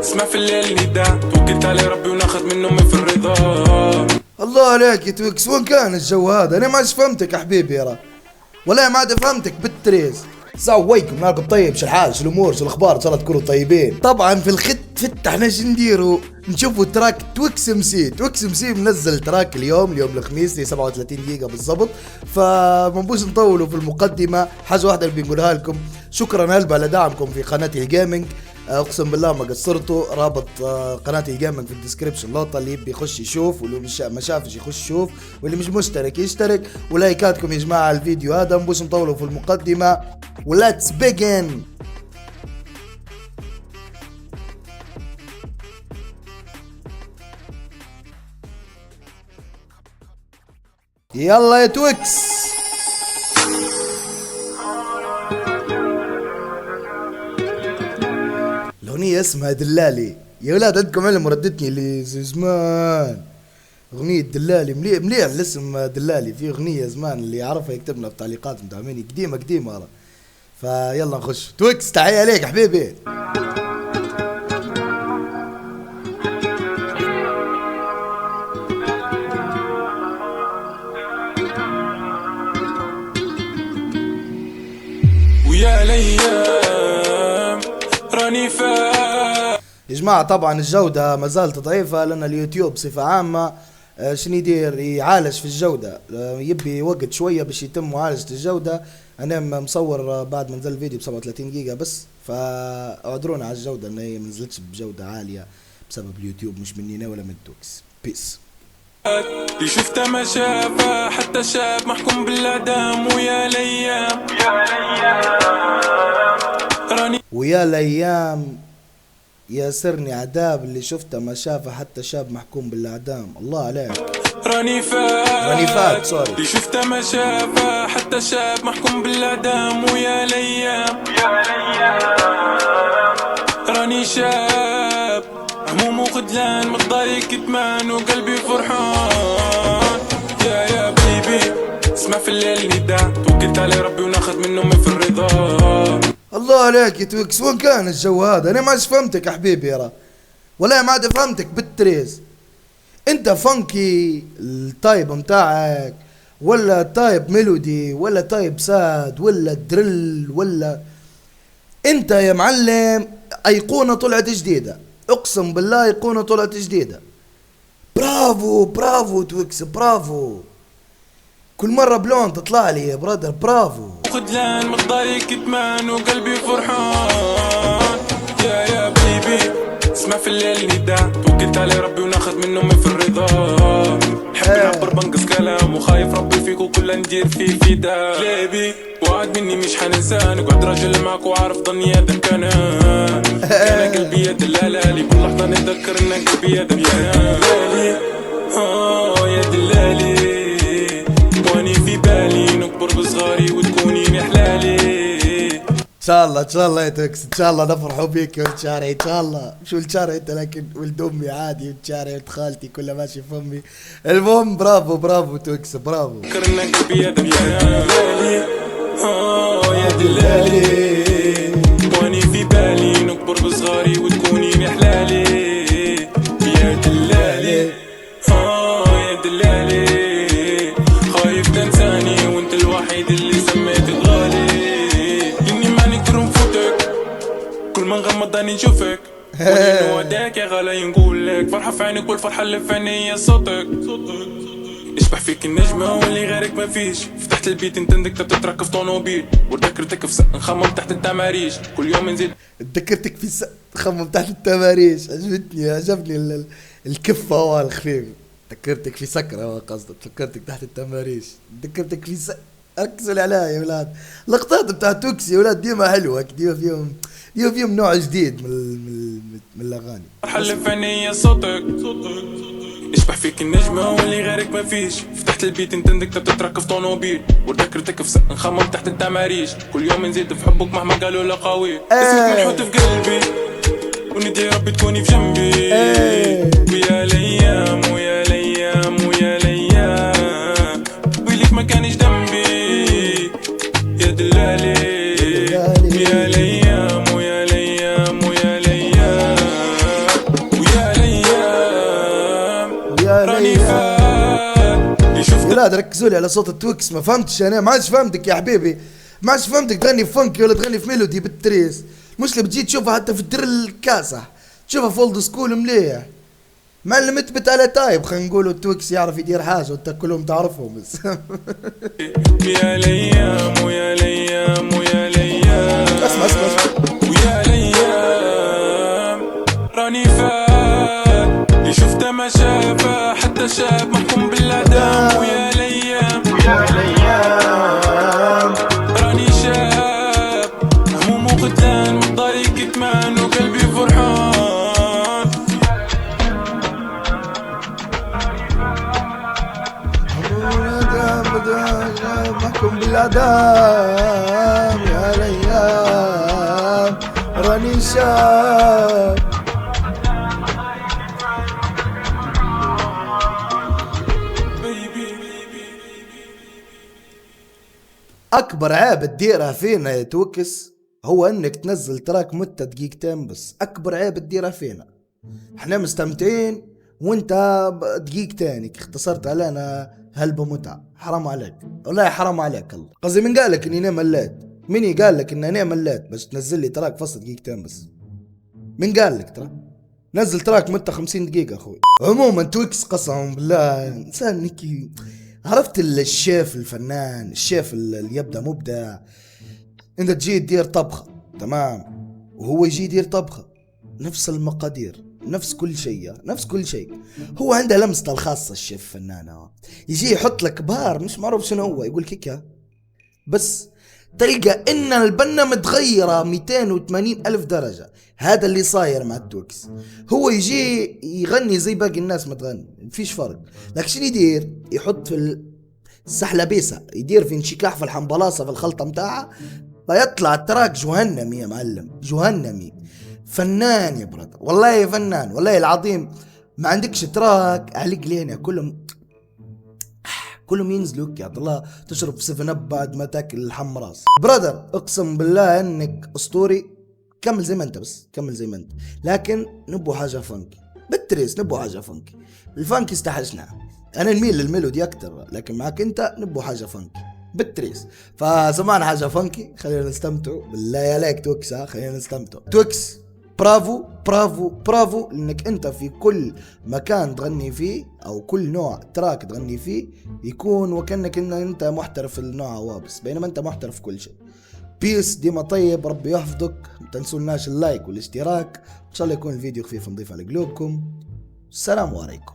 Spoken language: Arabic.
اسمع في الليل نداء، توكلت على ربي وناخذ منه من في الرضا. الله عليك يا توكس، وين كان الجو هذا؟ انا ما عادش فهمتك يا حبيبي يا والله ما عاد فهمتك بالتريز. سويكم معكم طيب، شو الحال، شو الامور، شو الاخبار، ان شاء الله تكونوا طيبين. طبعا في الخت احنا شو نديروا؟ نشوفوا تراك توكس ام سي. توكس ام سي منزل تراك اليوم الخميس لي 37 دقيقة بالضبط، فمنبوش نطولوا في المقدمة. حاجة واحدة اللي بنقولها لكم، شكرا هلبا لدعمكم في قناتي الجيمنج، اقسم بالله ما قصرتوا. رابط قناتي الجيمنج في الديسكريبشن، لوطه اللي يبي يخش يشوف، واللي ما شافش يخش يشوف، واللي مش مشترك يشترك. ولايكاتكم يا جماعه على الفيديو هذا، مش نطولوا في المقدمه، وليتس بيجن. يلا يا توكس. الأغنية اسمها دلالي يا ولاد، عندكم علم ردتني اللي زمان. أغنية دلالي مليح مليح الاسم دلالي. في أغنية زمان اللي يعرفها يكتبنا في التعليقات، مدعميني قديمة هذا. فيلا نخش. توكس تحية عليك حبيبي. ويا الايام راني فاهم يا جماعة طبعا الجودة ما زالت ضعيفة، لأن اليوتيوب بصفة عامة شنو يدير؟ يعالج في الجودة، يبي وقت شوية باش يتم معالجة الجودة. أنا مصور بعد ما نزل الفيديو ب 37 دقيقة بس، فاعذرونا على الجودة إن هي منزلتش بجودة عالية بسبب اليوتيوب، مش مني ولا من توكس. بيس. اللي شفته ما شافه حتى شاب محكوم بالاعدام. ويا الايام ياسرني عذاب، اللي شفته ما شافه حتى شاب محكوم بالاعدام. الله عليك. راني فات سوري. اللي شفته ما شافه حتى شاب محكوم بالاعدام. ويا الايام راني شاب هموم وخذلان، مقداري كتمان وقلبي فرحان. يا بيبي اسمع في الليل نداء، توكلت على ربي وناخذ منه من في الرضا. الله عليك يا توكس، وين كان الجو هذا؟ انا ما عادش فهمتك يا حبيبي يا والله ما عاد فهمتك بالتريز. انت فانكي التايب متاعك، ولا تايب ميلودي، ولا تايب ساد، ولا درل، ولا انت يا معلم ايقونة طلعت جديدة. اقسم بالله ايقونة طلعت جديدة. برافو توكس، برافو. كل مرة بلون تطلع لي يا برادر، برافو. خذلان مقداري كتمان وقلبي فرحان. يا بيبي اسمع في الليل نداء، توكلت على ربي وناخذ منه من في الرضا. حب نعبر بنقص كلام، وخايف ربي فيك وكل ندير فيه فدا. كليبي وعد مني مش حننسان، قعد راجل معك وعارف ظني هذاك انا. كان قلبي يا دلالي، كل لحظة نتذكر ان قلبي يا دلالي. يا دلالي واني في بالي نكبر بصغاري وتكوني حلالي. ان شاء الله يا توكس، ان شاء الله نفرحوا بيك يا ولد شارعي. ان شاء الله شو ولد شارعي انت، لكن ولد امي عادي، ولد شارعي ولد خالتي كلها ماشي في امي. المهم برافو توكس، برافو. فكرنا قلبي يا دلالي. يا دلالي واني في بالي نكبر بصغاري وتكوني حلالي. يا دلالي يا دلالي خايف تنساني وانت الوحيد اللي سميت الغالي. اني ما نقدر نفوتك، كل ما نغمض اني نشوفك. ولين وداك يا غالي نقول لك، فرحة في عينك والفرحة اللي في عيني صوتك. اشبح فيك النجمة واللي غيرك ما فيش. فتحت البيت انت عندك تتركب في طونوبيل، وذكرتك في سقف نخمم تحت التماريش. كل يوم نزيد ذكرتك في سقف نخمم تحت التماريش. عجبني الكفة هو الخفيف. ذكرتك في سكرة هو قصدك، فكرتك تحت التماريش. ذكرتك في ركزوا لي عليها يا ولاد. اللقطات بتاع توكسي يا ولاد ديما حلوة، ديما فيهم نوع جديد من الاغاني. حل فنية صوتك اشبح فيك النجمة واللي غيرك ما فيش. فتحت البيت انت عندك تتركب في طونوبيل، وذكرتك في سقف نخمم تحت التماريش. كل يوم نزيد في حبك مهما قالوا لقاوي. اسمك منحوت في قلبي وندعي ربي تكوني في جنبي. ويا الايام ويا الايام ويا الايام وليك ما كانش ذنبي. يا دلالي يا الايام ويا الايام ويا الايام هذا ركزوا لي على صوت التويكس. ما فهمتش انا، ما عادش فهمتك يا حبيبي، ما عادش فهمتك تغني في فانكي ولا تغني في ميلودي بالتريس. المشكله بتجي تشوفها حتى في الدر الكاسح، تشوفها في اولد سكول مليح. معلم اثبت على تايب، خلينا نقولوا التويكس يعرف يدير حاجه وانت كلهم تعرفهم بس. يا ليام ويا ليام ويا ليام، اسمع اسمع اسمع. ويا ليام راني فات اللي شفته ما شافه حتى شاب محكوم بالاعدام. ويا ليام ويا ليام راني شاب هموم وقتلان من ضاري كتمان وقلبي فرحان. محكوم بالاعدام يا ليام راني شاب. اكبر عيب تديرها فينا يا توكس هو انك تنزل تراك مدة دقيقتين بس. اكبر عيب تديرها فينا، احنا مستمتعين وانت دقيقتين اختصرت علينا هلبة متعة. حرام عليك والله، حرام عليك. الله قصدي من قال لك اني انا مليت؟ مني قال لك ان انا مليت بس تنزل لي تراك فصل دقيقتين بس؟ من قال لك؟ ترى نزل تراك مدة 50 دقيقة اخوي. عموما تويكس قسما بالله انسان نكي، عرفت الشيف الفنان، الشيف اللي يبدا مبدع. انت تجي تدير طبخة تمام وهو يجي يدير طبخة نفس المقادير نفس كل شيء نفس كل شيء. هو عنده لمسته الخاصة الشيف فنان، يجي يحط لك بهار مش معروف شنو هو، يقول كيكا بس تلقى ان البنة متغيرة 280 ألف درجة. هذا اللي صاير مع التوكس. هو يجي يغني زي باقي الناس ما تغني، مفيش فرق. لكن شنو يدير؟ يحط في السحلبيسة، يدير في انشكاح في الحنبلاصة في الخلطة متاعها، فيطلع التراك جهنمي يا معلم، جهنمي. فنان يا برادر والله فنان والله العظيم. ما عندكش تراك عليك لينا كلهم ينزلوك يا عبد الله تشرب 7 اب بعد ما تاكل الحم راس. برادر اقسم بالله انك اسطوري، كمل زي ما انت بس كمل زي ما انت، لكن نبو حاجه فانكي بالتريس، نبو حاجه فانكي. الفانكي استحشناها، انا نميل للميلودي اكتر لكن معك انت نبو حاجه فانكي بالتريس. فسمعنا حاجه فانكي خلينا نستمتعوا بالله عليك توكس. خلينا نستمتعوا توكس. برافو برافو برافو انك انت في كل مكان تغني فيه او كل نوع تراك تغني فيه يكون وكأنك ان انت محترف في النوع وابس، بينما انت محترف في كل شيء. بيس ديما طيب، ربي يحفظك. ما تنسوناش اللايك والاشتراك، ان شاء الله يكون الفيديو خفيف نضيف على قلوبكم. السلام عليكم.